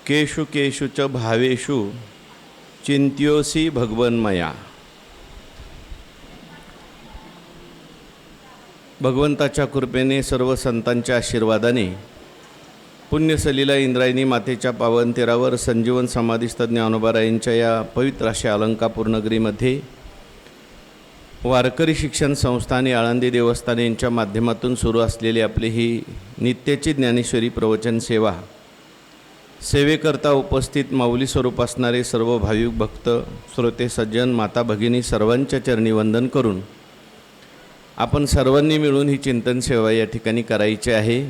केषु केषु च भावेषु चिंत्योसी भगवन्मया। भगवंताच्या कृपेने सर्व संतांच्या आशीर्वादाने पुण्यसलीला इंद्रायणी मातेच्या पावन तीरावर संजीवन समाधीस्थ ज्ञानोबारायांच्या या पवित्र अशा अलंकापूर नगरीमध्ये वारकरी शिक्षण संस्था आणि आळंदी देवस्थान यांच्या माध्यमातून सुरू असलेली आपली ही नित्याची ज्ञानेश्वरी प्रवचन सेवा, सेवेकरता उपस्थित माऊली स्वरूप असणारे सर्व भाविक भक्त, श्रोते सज्जन, माता भगिनी सर्वांच्या चरणी वंदन करून आपण सर्वांनी मिळून ही चिंतन सेवा या ठिकाणी करायची आहे।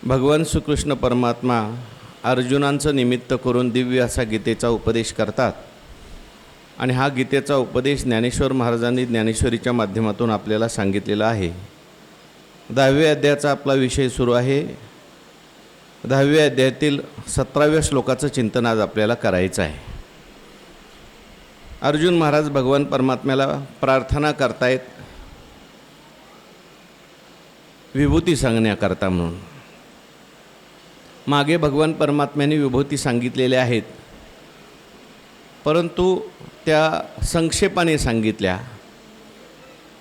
भगवान श्रीकृष्ण परमात्मा अर्जुनांचं निमित्त करून दिव्य असा गीतेचा उपदेश करतात आणि हा गीतेचा उपदेश ज्ञानेश्वर महाराजांनी ज्ञानेश्वरीच्या माध्यमातून आपल्याला सांगितलेला आहे। 10व्या अध्यायाचा आपला विषय सुरू आहे। 10व्या अध्यायातील 17व्या श्लोकाचं चिंतन आज आपल्याला करायचं आहे। अर्जुन महाराज भगवान परमात्म्याला प्रार्थना करतायत विभूती सांगण्याकरता म्हणून। मागे भगवान परमात्म्याने विभूती सांगितलेल्या आहेत, परंतु त्या संक्षेपाने सांगितल्या,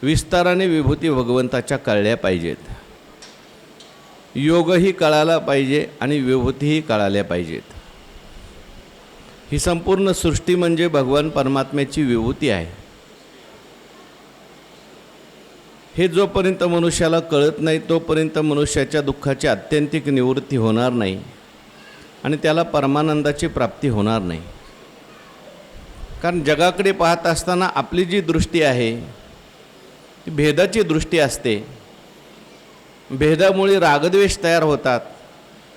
विस्ताराने विभूती भगवंताच्या कळल्या पाहिजेत। योगही कळाला पाहिजे आणि विभूतीही कळाल्या पाहिजेत। ही संपूर्ण सृष्टी म्हणजे भगवान परमात्म्याची विभूती आहे। हे जोपर्यंत मनुष्याला कळत नाही तोपर्यंत मनुष्याच्या दुःखाची आत्यंतिक निवृत्ती होणार नाही आणि त्याला परमानंदाची प्राप्ती होणार नाही। कारण जगाकडे पाहत असताना आपली जी दृष्टी आहे ती भेदाची दृष्टी असते। भेदामुळे रागद्वेष तयार होतात,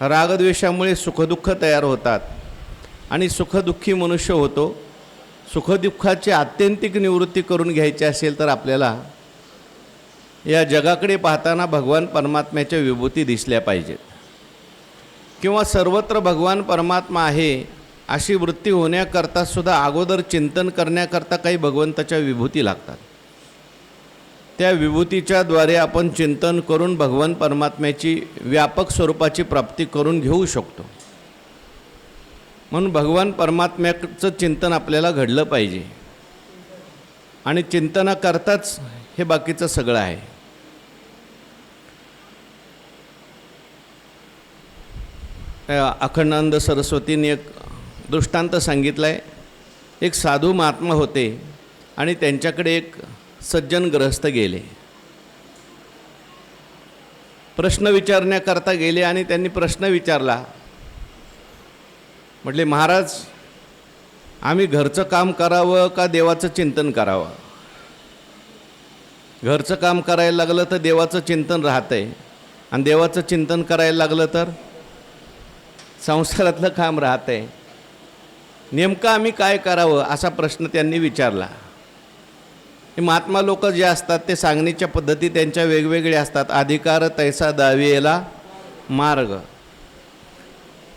रागद्वेषामुळे सुखदुःख तयार होतात आणि सुखदुःखी मनुष्य होतो। सुखदुःखाची आत्यंतिक निवृत्ती करून घ्यायची असेल तर आपल्याला या जगाकडे पाहताना भगवान परमात्म्याच्या विभूती दिसल्या पाहिजेत, किंवा सर्वत्र भगवान परमात्मा आहे अशी वृत्ती होण्याकरता सुद्धा अगोदर चिंतन करण्याकरता काही भगवंताच्या विभूती लागतात। त्या विभूतीच्या द्वारे आपण चिंतन करून भगवान परमात्म्याची व्यापक स्वरूपाची प्राप्ती करून घेऊ शकतो। म्हणून भगवान परमात्म्याचं चिंतन आपल्याला घडलं पाहिजे आणि चिंतनाकरताच हे बाकीचं सगळं आहे। अखंडानंद सरस्वतींनी एक दृष्टांत सांगितला आहे। एक साधू महात्मा होते आणि त्यांच्याकडे एक सज्जन गृहस्थ गेले। प्रश्न विचारण्याकरता गेले आणि त्यांनी प्रश्न विचारला। म्हटले, महाराज, आम्ही घरचं काम करावं का देवाचं चिंतन करावं? घरचं काम करायला लागलं तर देवाचं चिंतन राहतंय आणि देवाचं चिंतन करायला लागलं तर संसारातलं काम राहतंय। नेमकं आम्ही काय करावं असा प्रश्न त्यांनी विचारला। हे महात्मा लोक जे असतात ते सांगण्याच्या पद्धती त्यांच्या वेगवेगळ्या असतात। अधिकार तैसा दावियेला मार्ग।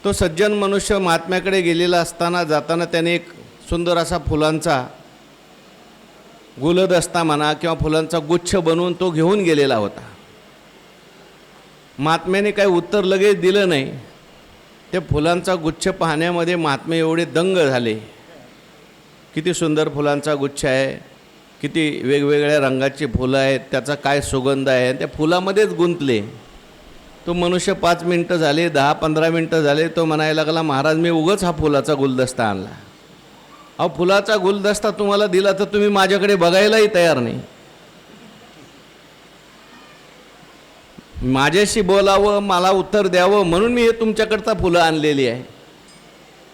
तो सज्जन मनुष्य महात्म्याकडे गेलेला असताना जाताना त्याने एक सुंदर असा फुलांचा गुलदस्ता म्हणा किंवा फुलांचा गुच्छ बनवून तो घेऊन गेलेला होता। महात्म्याने काही उत्तर लगेच दिलं नाही। ते फुलांचा गुच्छ पाहण्यामध्ये महात्मे एवढे दंग झाले। किती सुंदर फुलांचा गुच्छ आहे, किती वेगवेगळ्या रंगाची फुलं आहेत, त्याचा काय सुगंध आहे, त्या फुलामध्येच गुंतले। तो मनुष्य 5 मिनटं झाले, 10-15 मिनटं झाले, तो म्हणायला लागला, महाराज, मी उगाच हा फुलाचा गुलदस्ता आणला। अहो, फुलाचा गुलदस्ता तुम्हाला दिला तर तुम्ही माझ्याकडे बघायलाही तयार नाही। माझ्याशी बोलावं, मला उत्तर द्यावं म्हणून मी हे तुमच्याकडचा फुलं आणलेली आहे।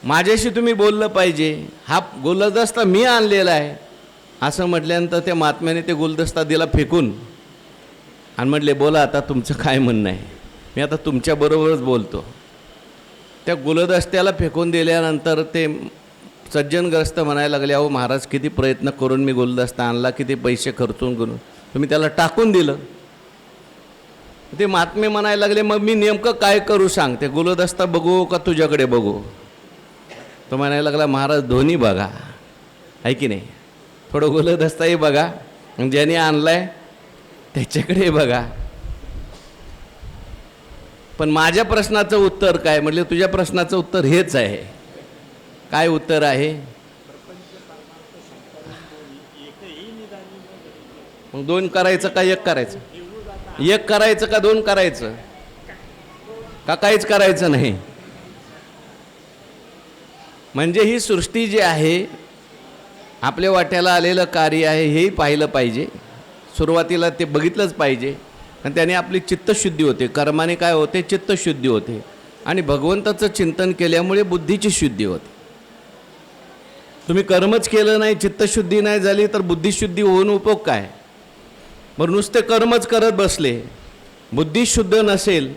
माझ्याशी तुम्ही बोललं पाहिजे। हा गुलदस्ता मी आणलेला आहे असं म्हटल्यानंतर त्या महात्म्याने ते गुलदस्ता दिला फेकून आणि म्हटले, बोला आता तुमचं काय म्हणणं आहे, मी आता तुमच्याबरोबरच बोलतो। त्या गुलदस्त्याला फेकून दिल्यानंतर ते सज्जनग्रस्त म्हणायला लागले, अहो महाराज, किती प्रयत्न करून मी गुलदस्ता आणला, किती पैसे खर्चून करून तुम्ही त्याला टाकून दिलं। ते महात्मे म्हणायला लागले, मग मी नेमकं काय करू सांग? ते गुलदस्ता बघू का तुझ्याकडे बघू? तो म्हणायला लागला, महाराज, दोन्ही बघा, आहे की नाही? थोडं गुलदस्ताही बघा, ज्याने आणलाय त्याच्याकडे बघा। पण माझ्या प्रश्नाचं उत्तर काय? म्हटलं तुझ्या प्रश्नाचं उत्तर हेच आहे. काय उत्तर आहे? मग दोन करायचं का एक करायचं? एक करायचं का दोन करायचं का काहीच करायचं नाही? म्हणजे ही सृष्टी जी आहे, आपल्या वाट्याला आलेलं कार्य आहे, हेही पाहिलं पाहिजे. सुरुवातीला ते बघितलंच पाहिजे. आणि त्याने आपली चित्तशुद्धी होते. कर्माने काय होते? चित्तशुद्धी होते. आणि भगवंताचं चिंतन केल्यामुळे बुद्धीची शुद्धी होते. तुम्ही कर्मच केलं नाही, चित्तशुद्धी नाही झाली, तर बुद्धिशुद्धी होऊन उपयोग काय? मग नुसते कर्मच करत बसले, बुद्धी शुद्ध नसेल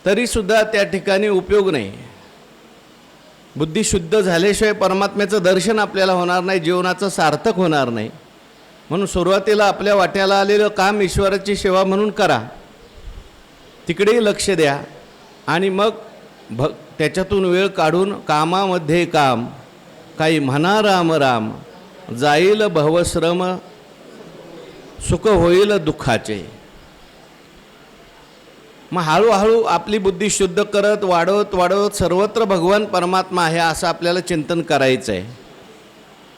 तरीसुद्धा त्या ठिकाणी उपयोग नाही. बुद्धी शुद्ध झाल्याशिवाय परमात्म्याचं दर्शन आपल्याला होणार नाही, जीवनाचं सार्थक होणार नाही. म्हणून सुरुवातीला आपल्या वाट्याला आलेलं काम ईश्वराची सेवा म्हणून करा, तिकडेही लक्ष द्या. आणि मग त्याच्यातून वेळ काढून कामामध्ये काम, काही म्हणा राम राम, जाईल भवश्रम, सुख होईल दुःखाचे. मग हळूहळू आपली बुद्धी शुद्ध करत वाढवत सर्वत्र भगवान परमात्मा आहे असं आपल्याला चिंतन करायचं आहे.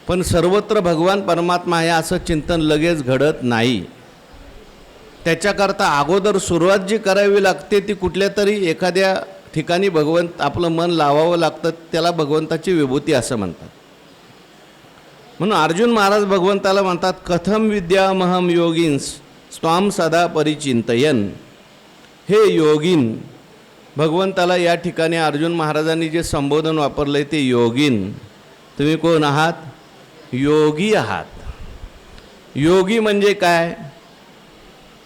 पण सर्वत्र भगवान परमात्मा आहे असं चिंतन लगेच घडत नाही. त्याच्याकरता अगोदर सुरुवात जी करावी लागते ती कुठल्या तरी एखाद्या ठिकाणी भगवंत आपलं मन लावावं लागतं. त्याला भगवंताची विभूती असं म्हणतात. म्हणून अर्जुन महाराज भगवंताला म्हणतात, कथम विद्यामहम योगिन्स स्वाम सदा परिचिंतयन. हे योगिन, भगवंताला या ठिकाणी अर्जुन महाराजांनी जे संबोधन वापरलं आहे ते योगिन. तुम्ही कोण आहात? योगी आहात. योगी म्हणजे काय?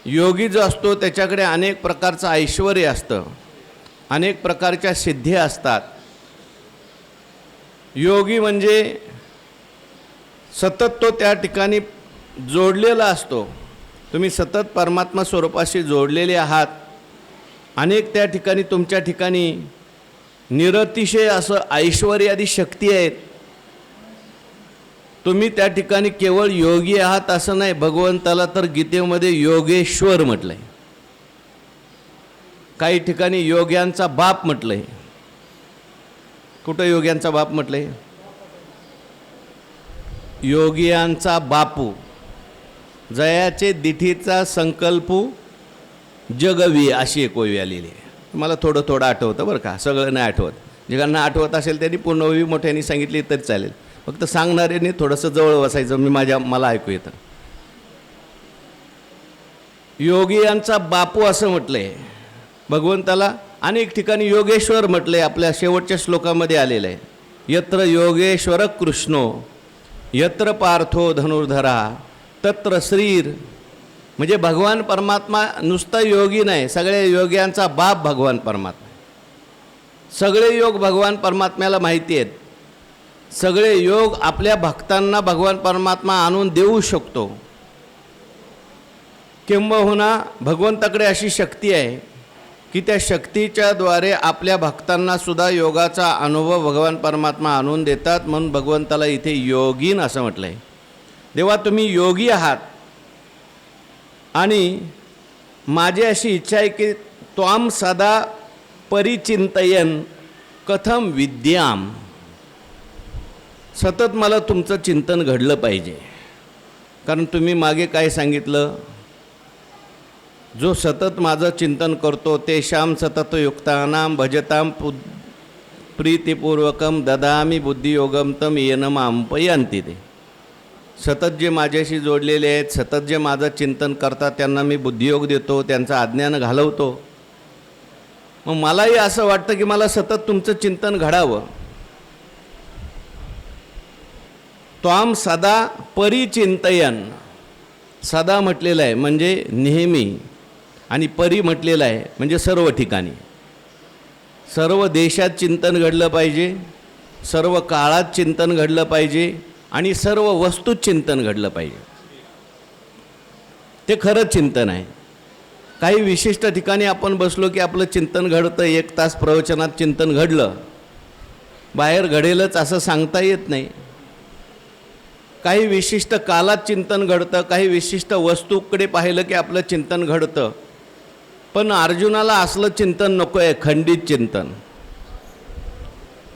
योगी जो असतो त्याच्याकडे अनेक प्रकारचं ऐश्वर असतं, अनेक प्रकारच्या सिद्धी असतात. योगी म्हणजे सतत तो त्या ठिकाणी जोडलेला असतो. तुम्ही सतत परमात्मा स्वरूपाशी जोडलेले आहात. अनेक त्या ठिकाणी तुमच्या ठिकाणी निरतिशय असं ऐश्वर्यादी शक्ती आहेत. तुम्ही त्या ठिकाणी केवळ योगी आहात असं नाही. भगवंताला तर गीतेमध्ये योगेश्वर म्हटलंय. काही ठिकाणी योग्यांचा बाप म्हटलंय. कुठं योग्यांचा बाप म्हटलंय? योगियांचा बापू, जयाचे दिठीचा संकल्पू जगवी, अशी एक ओवी आलेली आहे. मला थोडं थोडं आठवतं बरं का, सगळं नाही आठवत. ज्यांना आठवत असेल त्यांनी पूर्ण ओवी मोठ्याने सांगितली तरी चालेल. फक्त सांगणाऱ्याने थोडंसं जवळ बसायचं, मला ऐकू येतं. योगियांचा बापू असं म्हटलंय. भगवंताला अनेक ठिकाणी योगेश्वर म्हटलंय. आपल्या शेवटच्या श्लोकामध्ये आलेलं आहे, यत्र योगेश्वर कृष्णो यत्र पार्थो धनुर्धरा तत्र श्रीर. म्हणजे भगवान परमात्मा नुसता योगी नाही, सगळ्या योग्यांचा बाप भगवान परमात्मा. सगळे योग भगवान परमात्म्याला माहिती आहेत. सगळे योग आपल्या भक्तांना भगवान परमात्मा आणून देऊ शकतो. किंबहुना भगवंताकडे अशी शक्ती आहे की त्या शक्तीच्या द्वारे आपल्या भक्तांना सुद्धा योगाचा अनुभव भगवान परमात्मा आणून देतात. म्हणून भगवंताला इथे योगीन असं म्हटलं आहे. देवा तुम्ही योगी आहात आणि माझी अशी इच्छा आहे की त्वाम सदा परिचिंतयन कथम विद्याम. सतत मला तुमचं चिंतन घडलं पाहिजे. कारण तुम्ही मागे काय सांगितलं, जो सतत माझं चिंतन करतो तेषाम सततयुक्तानां भजतां प्रीतिपूर्वकम ददामी बुद्धियोगम तम येन माम पयांती. ते सतत जे माझ्याशी जोडलेले आहेत, सतत जे माझं चिंतन करतात त्यांना मी बुद्धियोग देतो, त्यांचं अज्ञान घालवतो. मग मलाही असं वाटतं की मला सतत तुमचं चिंतन घडावं. त्वाम सदा परिचिंतयन, सदा म्हटलेलं आहे म्हणजे नेहमी, आणि परी म्हटलेलं आहे म्हणजे सर्व ठिकाणी. सर्व देशात चिंतन घडलं पाहिजे, सर्व काळात चिंतन घडलं पाहिजे, आणि सर्व वस्तूत चिंतन घडलं पाहिजे. ते खरं चिंतन आहे. काही विशिष्ट ठिकाणी आपण बसलो की आपलं चिंतन घडतं. 1 तास प्रवचनात चिंतन घडलं, बाहेर घडेलच असं सांगता येत नाही. काही विशिष्ट कालात चिंतन घडतं, काही विशिष्ट वस्तूकडे पाहिलं की आपलं चिंतन घडतं. पण अर्जुनाला असलं चिंतन नको आहे, खंडित चिंतन.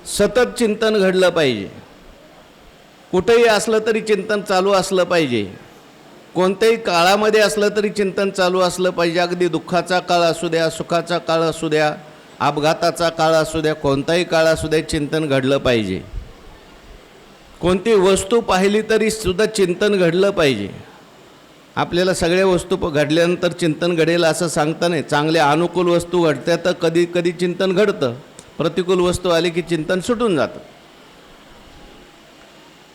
सतत चिंतन घडलं पाहिजे. कुठेही असलं तरी चिंतन चालू असलं पाहिजे. कोणत्याही काळामध्ये असलं तरी चिंतन चालू असलं पाहिजे. अगदी दुःखाचा काळ असू द्या, सुखाचा काळ असू द्या, अपघाताचा काळ असू द्या, कोणताही काळ असू द्या, चिंतन घडलं पाहिजे. कोणती वस्तू पाहिली तरी सुद्धा चिंतन घडलं पाहिजे. आपल्याला सगळ्या वस्तू घडल्यानंतर चिंतन घडेल असं सांगता नाही. चांगल्या अनुकूल वस्तू घडत्या तर कधी कधी चिंतन घडतं, प्रतिकूल वस्तू आली की चिंतन सुटून जातं.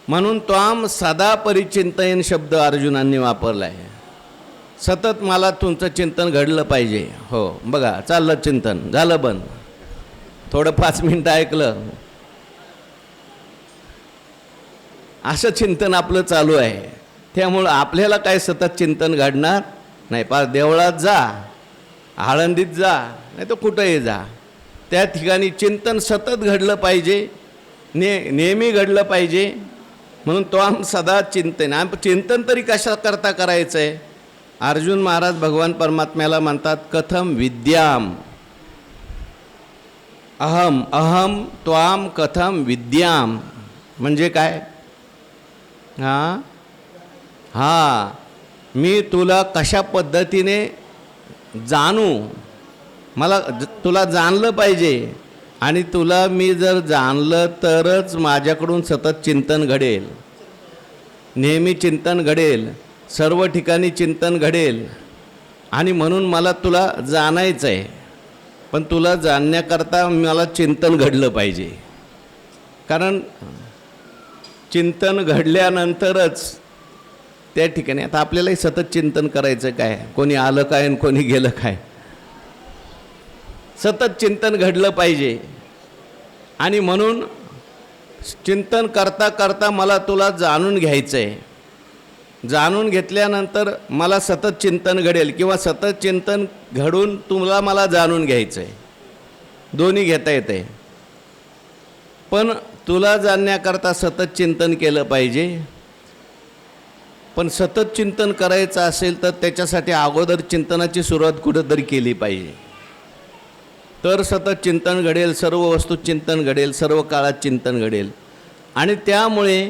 म्हणून त्वाम सदा परिचिंतयन शब्द अर्जुनांनी वापरला आहे. सतत मला तुमचं चिंतन घडलं पाहिजे. हो बघा, चाललं चिंतन, झालं बंद. थोडं 5 मिनटं ऐकलं, असं चिंतन आपलं चालू आहे. त्यामुळं आपल्याला काय सतत चिंतन घडणार नाही. पार देवळात जा, आळंदीत जा, नाही तर कुठंही जा, त्या ठिकाणी चिंतन सतत घडलं पाहिजे, नेहमी घडलं पाहिजे. म्हणून तो आम सदा चिंतन. चिंतन तरी कशा करता करायचं आहे? अर्जुन महाराज भगवान परमात्म्याला म्हणतात, कथम विद्याम अहम अहम त्वाम कथम विद्याम. म्हणजे काय? मी तुला कशा पद्धतीने जाणू, मला तुला जाणलं पाहिजे. आणि तुला मी जर जाणलं तरच माझ्याकडून सतत चिंतन घडेल, नेहमी चिंतन घडेल, सर्व ठिकाणी चिंतन घडेल. आणि म्हणून मला तुला जाणायचं आहे. पण तुला जाणण्याकरता मला चिंतन घडलं पाहिजे. कारण चिंतन घडल्यानंतरच त्या ठिकाणी, आता आपल्यालाही सतत चिंतन करायचं काय, कोणी आलं काय आणि कोणी गेलं काय, सतत चिंतन घडलं पाहिजे. आणि म्हणून चिंतन करता करता मला तुला जाणून घ्यायचं आहे. जाणून घेतल्यानंतर मला सतत चिंतन घडेल, किंवा सतत चिंतन घडून तुला मला जाणून घ्यायचं आहे. दोन्ही घेता येते. पण तुला जाणण्याकरता सतत चिंतन केलं पाहिजे. पण सतत चिंतन करायचं असेल तर त्याच्यासाठी अगोदर चिंतनाची सुरुवात कुठंतरी केली पाहिजे. तर सतत चिंतन घडेल, सर्व वस्तू चिंतन घडेल, सर्व काळात चिंतन घडेल. आणि त्यामुळे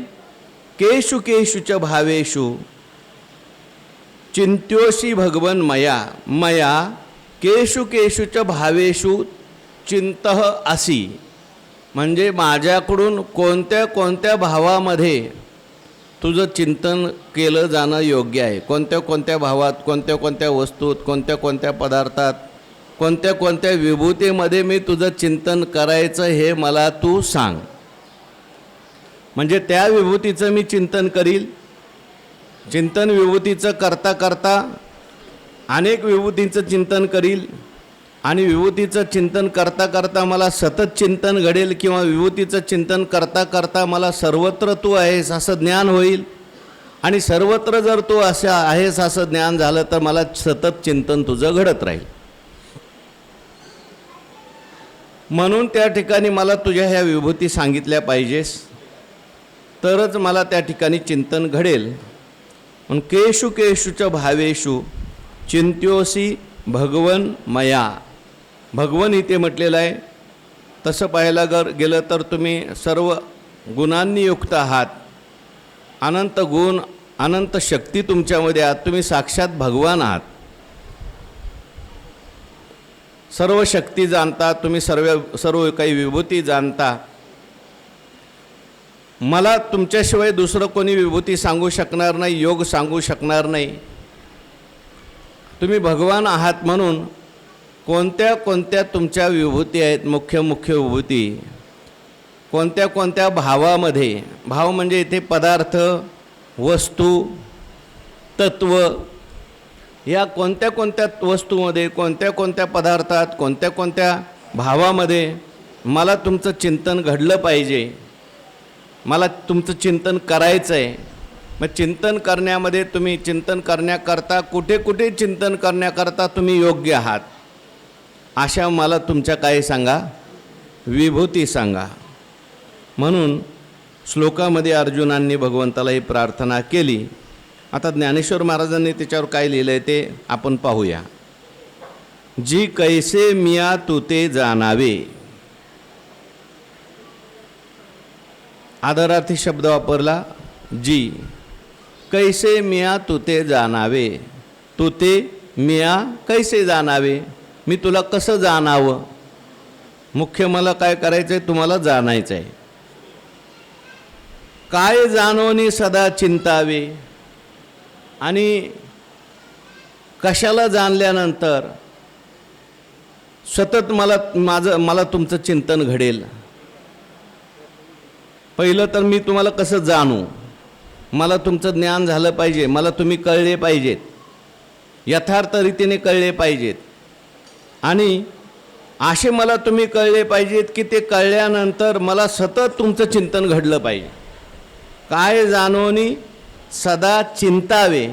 केषु केषुच भावेषु चिंत्योषी भगवन मया मया केषु केषुच भावेषु चिंतः असि. म्हणजे माझ्याकडून कोणत्या कोणत्या भावामध्ये तुझं चिंतन केलं जाणं योग्य आहे. कोणत्या कोणत्या भावात, कोणत्या कोणत्या वस्तूत, कोणत्या कोणत्या पदार्थात, कोणत्या कोणत्या विभूतीमध्ये मी तुझं चिंतन करायचं हे मला तू सांग. म्हणजे त्या विभूतीचं मी चिंतन करील. चिंतन विभूतीचं करता करता अनेक विभूतींचं चिंतन करील. आणि विभूतीचं चिंतन करता करता मला सतत चिंतन घडेल, किंवा विभूतीचं चिंतन करता करता मला सर्वत्र तू आहेस असं ज्ञान होईल. आणि सर्वत्र जर तू असं आहेस असं ज्ञान झालं तर मला सतत चिंतन तुझं घडत राहील. म्हणून त्या ठिकाणी मला तुझ्या ह्या विभूती सांगितल्या पाहिजेस, तरच मला त्या ठिकाणी चिंतन घडेल. म्हणून केषु केषुच भावेषु चिंत्योसी भगवन मया. भगवन इथे म्हटलेलं आहे. तसं पाहायला गेलं तर तुम्ही सर्व गुणांनी युक्त आहात. अनंत गुण, अनंत शक्ती तुमच्यामध्ये आहात. तुम्ही साक्षात भगवान आहात. सर्व शक्ती जाणता तुम्ही, सर्व काही विभूती जाणता. मला तुमच्याशिवाय दुसरं कोणी विभूती सांगू शकणार नाही, योग सांगू शकणार नाही. तुम्ही भगवान आहात. म्हणून कोणत्या कोणत्या तुमच्या विभूती आहेत, मुख्य मुख्य विभूती कोणत्या कोणत्या भावामध्ये. भाव म्हणजे इथे पदार्थ, वस्तू, तत्व, या कोणत्या कोणत्या वस्तूमध्ये, कोणत्या कोणत्या पदार्थात, कोणत्या कोणत्या भावामध्ये मला तुमचं चिंतन घडलं पाहिजे. मला तुमचं चिंतन करायचं आहे. मग चिंतन करण्यामध्ये तुम्ही चिंतन करण्याकरता कुठे कुठे चिंतन करण्याकरता तुम्ही योग्य आहात, अशा मला तुमच्या काय सांगा, विभूती सांगा. म्हणून श्लोकामध्ये अर्जुनांनी भगवंताला ही प्रार्थना केली. आता ज्ञानेश्वर महाराजांनी त्याच्यावर काय लिहिलं आहे ते आपण पाहूया. जी कैसे मिया तू ते जाणावे. आदरार्थी शब्द वापरला. जी कैसे मिया तू ते जाणावे. तू ते मिया कैसे जाणावे. मी तुला कसं जाणावं. मुख्य मला काय करायचं आहे, तुम्हाला जाणायचं आहे. काय जाणोनी सदा चिंतावे. आणि कशाला जाणल्यानंतर सतत मला तुमचं चिंतन घडेल. पहिलं तर मी तुम्हाला कसं जाणू. मला तुमचं ज्ञान झालं पाहिजे. मला तुम्ही कळले पाहिजेत. यथार्थ रीतीने कळले पाहिजेत. आणि असे मला तुम्ही कळले पाहिजेत की ते कळल्यानंतर मला सतत तुमचं चिंतन घडलं पाहिजे. काय जाणोनी सदा चिंतावे.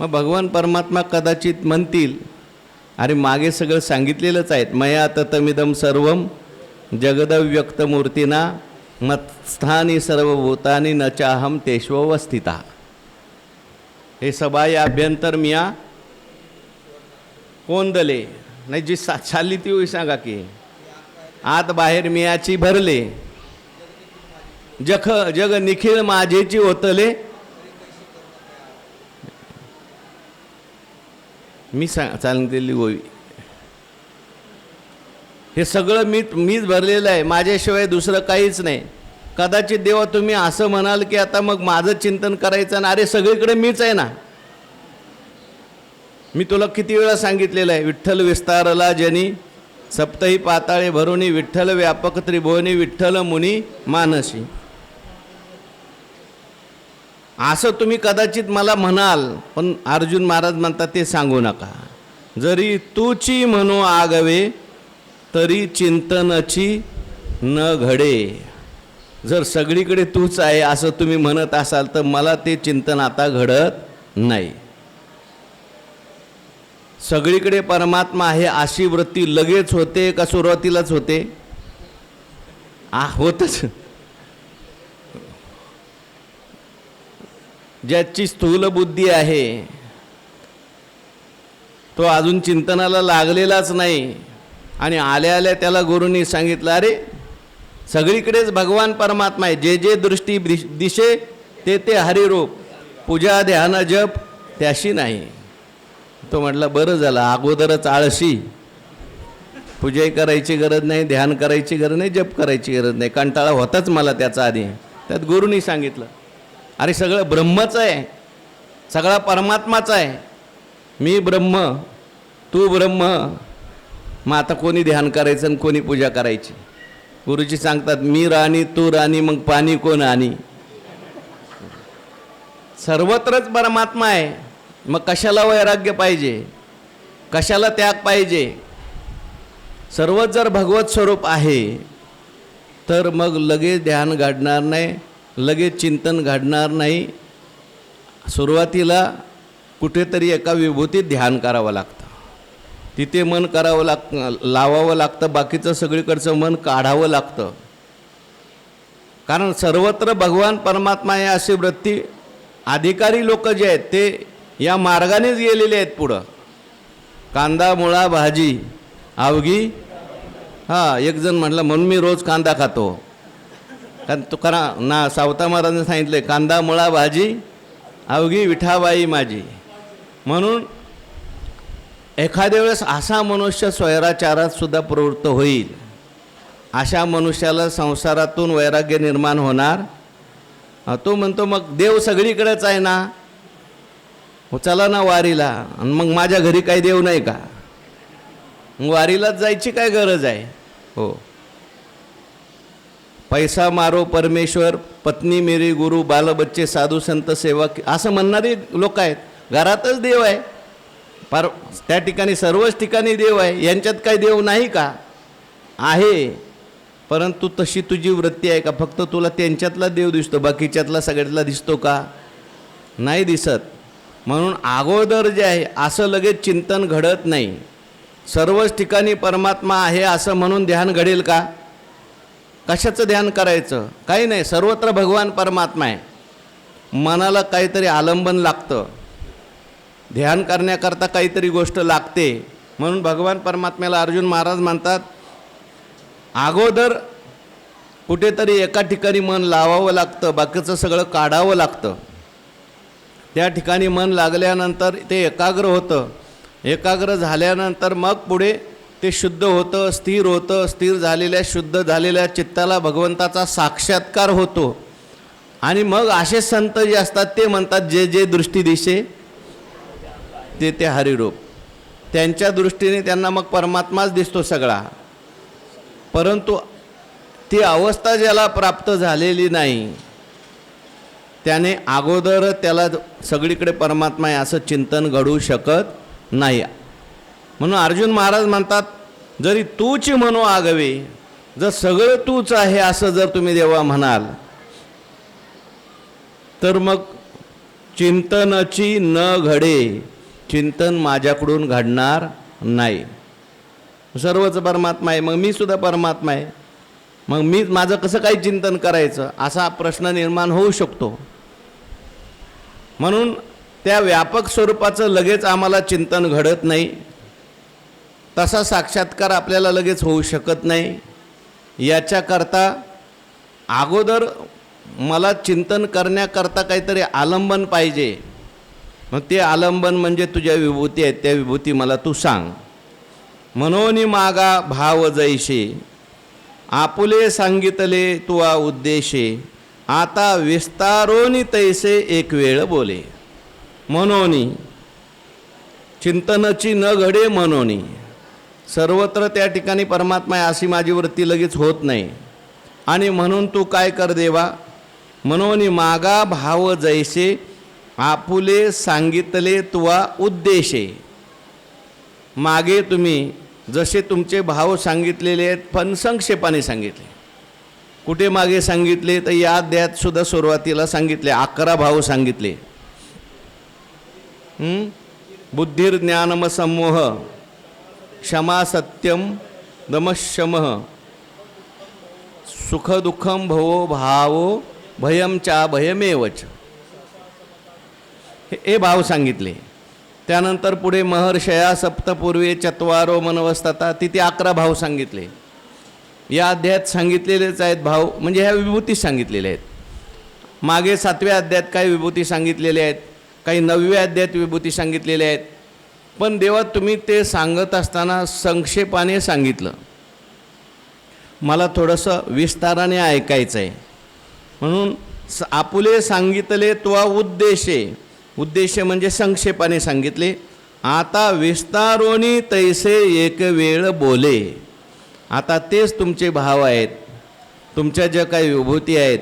मग भगवान परमात्मा कदाचित म्हणतील, अरे मागे सगळं सांगितलेलंच आहेत. मया ततमिदं सर्वं जगदव्यक्तमूर्तीना मत्स्थानी सर्वभूतानी न चाहम तेष्वस्थिता. हे सबाई अभ्यंतर मिया कोण दले. नाही जी चालली ती होई सांगा की आत बाहेर मियाची भरले. जग निखिळ माझेची ओतले. मी सांगितलेली गोवी. हे सगळं मीच भरलेलं आहे. माझ्याशिवाय दुसरं काहीच नाही. कदाचित देवा तुम्ही असं म्हणाल की आता मग माझं चिंतन करायचं ना. अरे सगळीकडे मीच आहे ना. मी तुला किती वेळा सांगितलेलं आहे. विठ्ठल विस्तारला जनी सप्तही पाताळे भरुनी. विठ्ठल व्यापक त्रिभुवनी. विठ्ठल मुनी मानसी. असं तुम्ही कदाचित मला म्हणाल. पण अर्जुन महाराज म्हणतात ते सांगू नका. जरी तूची म्हणू आगवे तरी चिंतनची न घडे. जर सगळीकडे तूच आहे असं तुम्ही म्हणत असाल तर मला ते चिंतन आता घडत नाही. सगळीकडे परमात्मा आहे अशी वृत्ती लगेच होते का सुरुवातीलाच होते. होतच. ज्याची स्थूल बुद्धी आहे तो अजून चिंतनाला लागलेलाच नाही. आणि आल्या आल्या त्याला गुरूंनी सांगितलं, अरे सगळीकडेच भगवान परमात्मा आहे. जे जे दृष्टी दिशे ते ते हरिरूप. पूजा ध्यान जप त्याशी नाही. तो म्हटला बरं झालं अगोदरच आळशी. पूजाही करायची गरज नाही. ध्यान करायची गरज नाही. जप करायची गरज नाही. कंटाळा होताच मला त्याचा आधी. त्यात गुरूंनी सांगितलं, अरे सगळं ब्रह्मच आहे. सगळा परमात्माच आहे. मी ब्रह्म तू ब्रह्म. मग आता कोणी ध्यान करायचं आणि कोणी पूजा करायची. गुरुजी सांगतात मी राणी तू राणी मग पाणी कोण आणि. सर्वत्रच परमात्मा आहे. मग कशाला वैराग्य पाहिजे. कशाला त्याग पाहिजे. सर्वच जर भगवत स्वरूप आहे तर मग लगेच ध्यान घडणार नाही. लगेच चिंतन घडणार नाही. सुरुवातीला कुठेतरी एका विभूतीत ध्यान करावं लागतं. तिथे मन करावं लावावं लागतं. बाकीचं सगळीकडचं मन काढावं लागतं. कारण सर्वत्र भगवान परमात्मा आहे अशी वृत्ती अधिकारी लोक जे आहेत ते या मार्गानेच गेलेले आहेत पुढं. कांदा मुळा भाजी अवघी. एक जण म्हटलं म्हणून मी रोज कांदा खातो. कारण तुकारा ना सावता महाराजांनी सांगितले कांदा मुळा भाजी अवघी विठाबाई माझी. म्हणून एखाद्या वेळेस असा मनुष्य स्वैराचारात सुद्धा प्रवृत्त होईल. अशा मनुष्याला संसारातून वैराग्य निर्माण होणार. तो म्हणतो मग देव सगळीकडेच आहे ना. चला ना वारीला. आणि मग माझ्या घरी काही देव नाही का. वारीलाच जायची काय गरज आहे. हो. पैसा मारो परमेश्वर पत्नी मेरी गुरु बाल बच्चे साधू संत सेवा असं म्हणणारे लोक आहेत. घरातच देव आहे. त्या ठिकाणी सर्वच ठिकाणी देव आहे. यांच्यात काही देव नाही का. आहे. परंतु तशी तुझी वृत्ती आहे का. फक्त तुला त्यांच्यातला देव दिसतो. बाकीच्यातला सगळ्यातला दिसतो का. नाही दिसत. म्हणून अगोदर जे आहे असं लगेच चिंतन घडत नाही. सर्वच ठिकाणी परमात्मा आहे असं म्हणून ध्यान घडेल का. कशाचं ध्यान करायचं. काही नाही. सर्वत्र भगवान परमात्मा आहे. मनाला काहीतरी आलंबन लागतं. ध्यान करण्याकरता काहीतरी गोष्ट लागते. म्हणून भगवान परमात्म्याला अर्जुन महाराज म्हणतात, अगोदर कुठेतरी एका ठिकाणी मन लावावं लागतं, बाकीचं सगळं काढावं लागतं. त्या ठिकाणी मन लागल्यानंतर ते एकाग्र होतं. एकाग्र झाल्यानंतर मग पुढे ते शुद्ध होतं, स्थिर होतं. स्थिर झालेल्या शुद्ध झालेल्या चित्ताला भगवंताचा साक्षात्कार होतो. आणि मग असे संत जे असतात ते म्हणतात, जे जे दृष्टी दिसे ते ते हरिरूप. त्यांच्या दृष्टीने त्यांना मग परमात्माच दिसतो सगळा. परंतु ती अवस्था ज्याला प्राप्त झालेली नाही त्याने अगोदर त्याला सगळीकडे परमात्मा आहे असं चिंतन घडू शकत नाही. म्हणून अर्जुन महाराज म्हणतात, जरी तूच म्हणू आगवे, जर सगळं तूच आहे असं जर तुम्ही देवा म्हणाल तर मग चिंतनाची न घडे, चिंतन माझ्याकडून घडणार नाही. सर्वच परमात्मा आहे, मग मी सुद्धा परमात्मा आहे, मग मी माझं कसं काही चिंतन करायचं असा प्रश्न निर्माण होऊ शकतो. म्हणून त्या व्यापक स्वरूपाचं लगेच आम्हाला चिंतन घडत नाही, तसा साक्षात्कार आपल्याला लगेच होऊ शकत नाही. याच्याकरता अगोदर मला चिंतन करण्याकरता काहीतरी आलंबन पाहिजे. मग ते आलंबन म्हणजे तुझ्या विभूती आहेत, त्या विभूती मला तू सांग. मनोनी मागा भाव जैसे, आपुले सांगितले तुआ उद्देशे, आता विस्तारोनी तैसे एक वेळ बोले. मनोनी, चिंतनाची न घडे मनोनी. सर्वत्र त्या ठिकाणी परमात्मा आहे अशी माझी वृत्ती लगेच होत नाही. आणि म्हणून तू काय कर देवा, मनोनी मागा भाव जैसे, आपुले सांगितले तुआ उद्देशे. मागे तुम्ही जसे तुमचे भाव सांगितलेले आहेत पण संक्षेपाने सांगितले. कुठे मागे सांगितले तर या अध्यायात सुद्धा सुरुवातीला सांगितले, 11 भाव सांगितले. बुद्धिर ज्ञानम समोह, क्षमा सत्यम दमशमः, सुख दुःखम भवो भावो भयम चा भयमेवच. हे भाव सांगितले. त्यानंतर पुढे महर्षया सप्तपूर्वे चत्वारो मनवस्तता, तिथे 11 भाव सांगितले. या अध्यायात सांगितलेलेच आहेत भाव, म्हणजे ह्या विभूती सांगितलेल्या आहेत. मागे 7व्या अध्यायात काही विभूती सांगितलेल्या आहेत, काही 9व्या अध्यायात विभूती सांगितलेल्या आहेत. पण देवा तुम्ही ते सांगत असताना संक्षेपाने सांगितलं, मला थोडंसं विस्ताराने ऐकायचं आहे. म्हणून आपुले सांगितले तुआ उद्देशे, उद्देश म्हणजे संक्षेपाने सांगितले. आता विस्तारोनी तैसे एक वेळ बोले. आता तेच तुमचे भाव आहेत, तुमच्या ज्या काही विभूती आहेत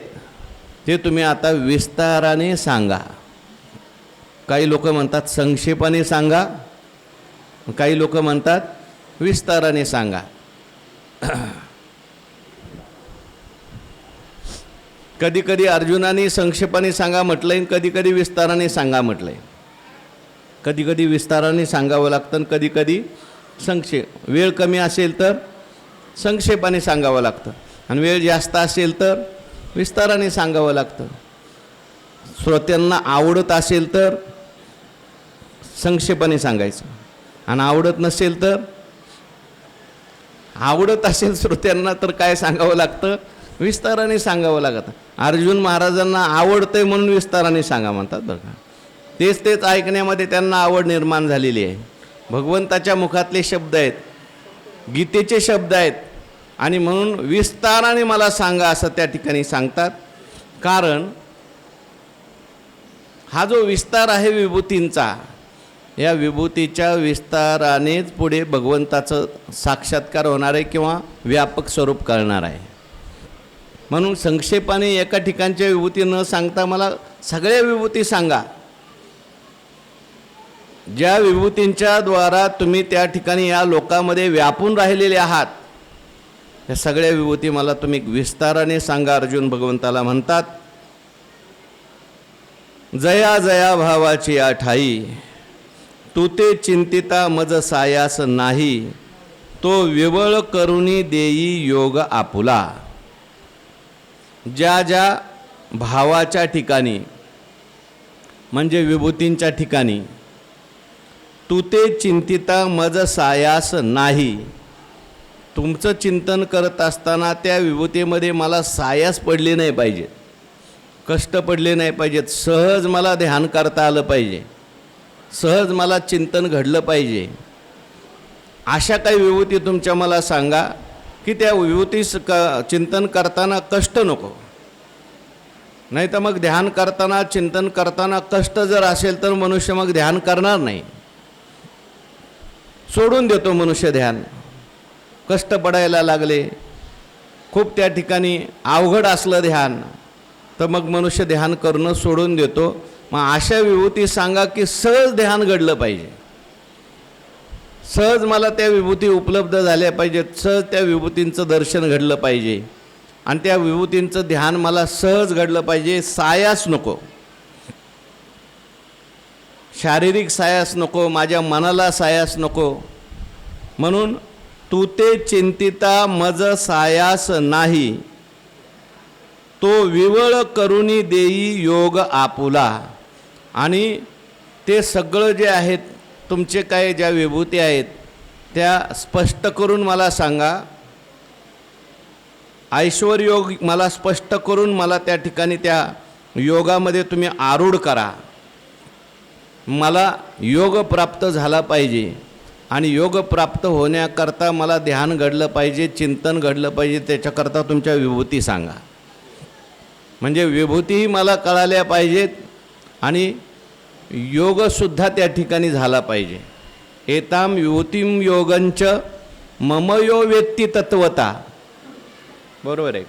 ते तुम्ही आता विस्ताराने सांगा. काही लोक म्हणतात संक्षेपाने सांगा, काही लोक म्हणतात विस्ताराने सांगा. कधी कधी अर्जुनाने संक्षेपाने सांगा म्हटलंय, कधी कधी विस्ताराने सांगा म्हटलंय. कधी कधी विस्ताराने सांगावं लागतं, कधी कधी वेळ कमी असेल तर संक्षेपाने सांगावं लागतं, आणि वेळ जास्त असेल तर विस्ताराने सांगावं लागतं. श्रोत्यांना आवडत असेल तर संक्षेपाने सांगायचं, आणि आवडत नसेल तर, आवडत असेल श्रोत्यांना तर काय सांगावं लागतं, विस्ताराने सांगावं लागतं. अर्जुन महाराजांना आवडतंय म्हणून विस्ताराने सांगा म्हणतात बरं का. तेच ऐकण्यामध्ये त्यांना आवड निर्माण झालेली आहे. भगवंताच्या मुखातले शब्द आहेत, गीतेचे शब्द आहेत, आणि म्हणून विस्ताराने मला सांगा असं त्या ठिकाणी सांगतात. कारण हा जो विस्तार आहे विभूतींचा, या विभूतीच्या विस्तारानेच पुढे भगवंताचं साक्षात्कार होणार आहे किंवा व्यापक स्वरूप कळणार आहे. म्हणून संक्षेपाने एका ठिकाणच्या विभूती न सांगता मला सगळ्या विभूती सांगा. ज्या विभूतींच्या द्वारा तुम्ही त्या ठिकाणी या लोकामध्ये व्यापून राहिलेले आहात, या सगळ्या विभूती मला तुम्ही विस्ताराने सांगा, अर्जुन भगवंताला म्हणतात. जया जया भावाची आठाई, तू ते चिंतिता मज सायास नाही, तो विवळ करुणी देई योग आपुला. ज्या ज्या भावाच्या ठिकाणी म्हणजे विभूतींच्या ठिकाणी तू ते चिंतिता मज सायास नाही. तुमचं चिंतन करत असताना त्या विभूतीमध्ये मला सायास पडले नाही पाहिजेत, कष्ट पडले नाही पाहिजेत. सहज मला ध्यान करता आलं पाहिजे, सहज मला चिंतन घडलं पाहिजे. अशा काही विभूती तुमच्या मला सांगा की त्या विभूतीस चिंतन करताना कष्ट नको. नाही तर मग ध्यान करताना चिंतन करताना कष्ट जर असेल तर मनुष्य मग ध्यान करणार नाही, सोडून देतो मनुष्य ध्यान. कष्ट पडायला लागले, खूप त्या ठिकाणी अवघड असलं ध्यान, तर मग मनुष्य ध्यान करणं सोडून देतो. मग अशा विभूती सांगा की सहज ध्यान घडलं पाहिजे, सहज मला त्या विभूती उपलब्ध झाल्या पाहिजेत, सहज त्या विभूतींचं दर्शन घडलं पाहिजे आणि त्या विभूतींचं ध्यान मला सहज घडलं पाहिजे. सायास नको, शारीरिक सायास नको, माझ्या मनाला सायास नको. म्हणून तू ते चिंतिता मज सायास नाही, तो विवळ करुणी देई योग आपुला. आणि ते सगळं जे आहेत तुमचे काय ज्या विभूती आहेत त्या स्पष्ट करून मला सांगा. ऐश्वर योग मला स्पष्ट करून मला त्या ठिकाणी त्या योगामध्ये तुम्ही आरूढ करा. मला योग प्राप्त झाला पाहिजे आणि योग प्राप्त होण्याकरता मला ध्यान घडलं पाहिजे, चिंतन घडलं पाहिजे. त्याच्याकरता तुमच्या विभूती सांगा. म्हणजे विभूतीही मला कळाल्या पाहिजेत आणि योगसुद्धा त्या ठिकाणी झाला पाहिजे. एताम विभूतिम योगंच मम यो वेत्ती तत्वता. बरोबर आहे.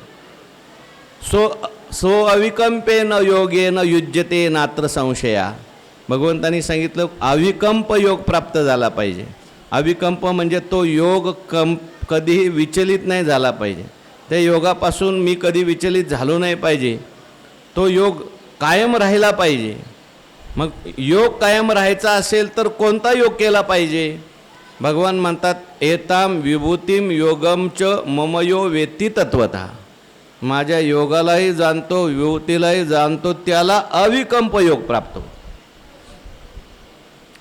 सो अविकंपेन योगेन युज्यते नात्र संशया. भगवंतांनी सांगितलं अविकंप योग प्राप्त झाला पाहिजे. अविकंप म्हणजे तो योग कधीही विचलित नाही झाला पाहिजे. त्या योगापासून मी कधी विचलित झालो नाही पाहिजे. तो योग कायम राहिला पाहिजे. मग योग कायम राहायचा असेल तर कोणता योग केला पाहिजे? भगवान म्हणतात एताम विभूतिम योगमच ममयो वेत्ती तत्वता. माझ्या योगालाही जाणतो, विभूतीलाही जाणतो, त्याला अविकंप योग प्राप्त होतो,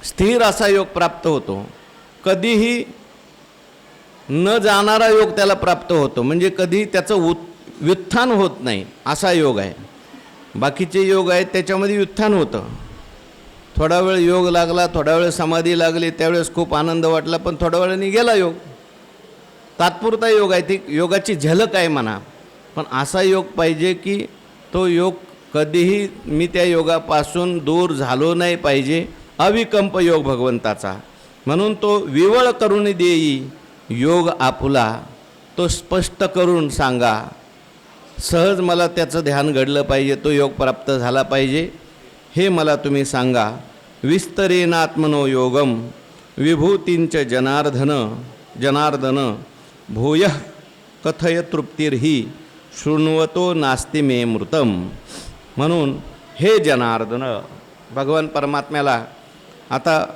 स्थिर असा योग प्राप्त होतो. कधीही न जाणारा योग त्याला प्राप्त होतो, म्हणजे कधी त्याचं व्युत्थान होत नाही असा योग आहे. बाकीचे योग आहेत त्याच्यामध्ये व्युत्थान होतं. थोडा वेळ योग लागला, थोडा वेळ समाधी लागली, त्यावेळेस खूप आनंद वाटला, पण थोड्या वेळाने गेला योग. तात्पुरता योग आहे, ती योगाची झलक आहे म्हणा. पण असा योग पाहिजे की तो योग कधीही मी त्या योगापासून दूर झालो नाही पाहिजे. अविकंप योग भगवंताचा. म्हणून तो विवळ करून देई योग आपुला. तो स्पष्ट करून सांगा. सहज मला त्याचं ध्यान घडलं पाहिजे, तो योग प्राप्त झाला पाहिजे, हे मला तुम्ही सांगा. विस्तरेनात्मनो योगम विभूतींच जनार्दन भूय कथय तृप्तिर्ही शृण्वतो नास्ति मे मृतम. म्हणून हे जनार्दन, भगवान परमात्म्याला आता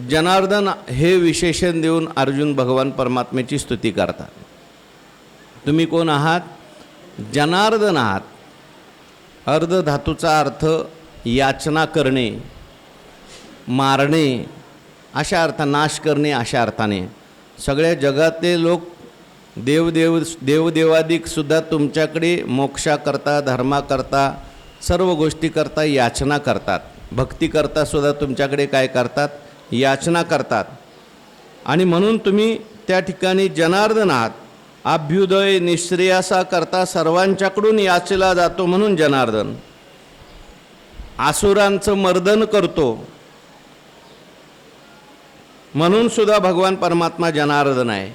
जनार्दन हे विशेषण देऊन अर्जुन भगवान परमात्म्याची स्तुती करतात. तुम्ही कोण आहात? जनार्दन आहात. अर्धधातूचा अर्थ याचना करणे, मारणे अशा अर्था, नाश करणे अशा अर्थाने. सगळ्या जगातले लोक देवदेवादिकसुद्धा तुमच्याकडे मोक्षाकरता, धर्माकरता, सर्व गोष्टीकरता याचना करतात. भक्तीकरतासुद्धा तुमच्याकडे काय करतात? याचना करतात. आणि म्हणून तुम्ही त्या ठिकाणी जनार्दन आहात. अभ्युदय निश्रेयसाकरता सर्वांच्याकडून याचला जातो म्हणून जनार्दन. आसुरांचं मर्दन करतो म्हणून सुद्धा भगवान परमात्मा जनार्दन आहे.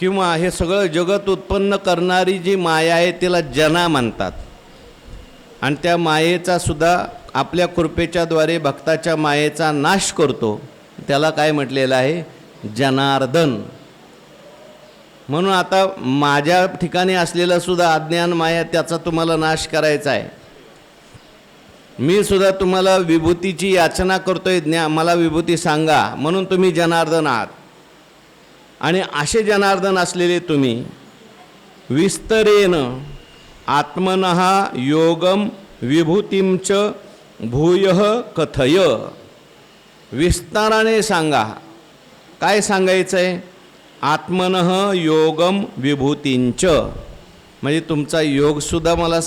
किंवा हे सगळं जगत उत्पन्न करणारी जी माया आहे तिला जना म्हणतात. आणि त्या मायेचा सुद्धा आपल्या कृपेच्याद्वारे भक्ताच्या मायेचा नाश करतो, त्याला काय म्हटलेलं आहे? जनार्दन. म्हणून आता माझ्या ठिकाणी असलेलं सुद्धा अज्ञान माया, त्याचा तुम्हाला नाश करायचा आहे. मी सुद्धा तुम्हाला विभूतीची याचना करतोय, मला विभूती सांगा, म्हणून तुम्ही जनार्दन आहात. आणि असे जनार्दन असलेले तुम्ही विस्तरेन आत्मनः योगम विभूतींच भूयः कथय. विस्ताराने सांगा. काय सांगायचं आहे? आत्मनः योगम विभूतींच, म्हणजे तुमचा योगसुद्धा मला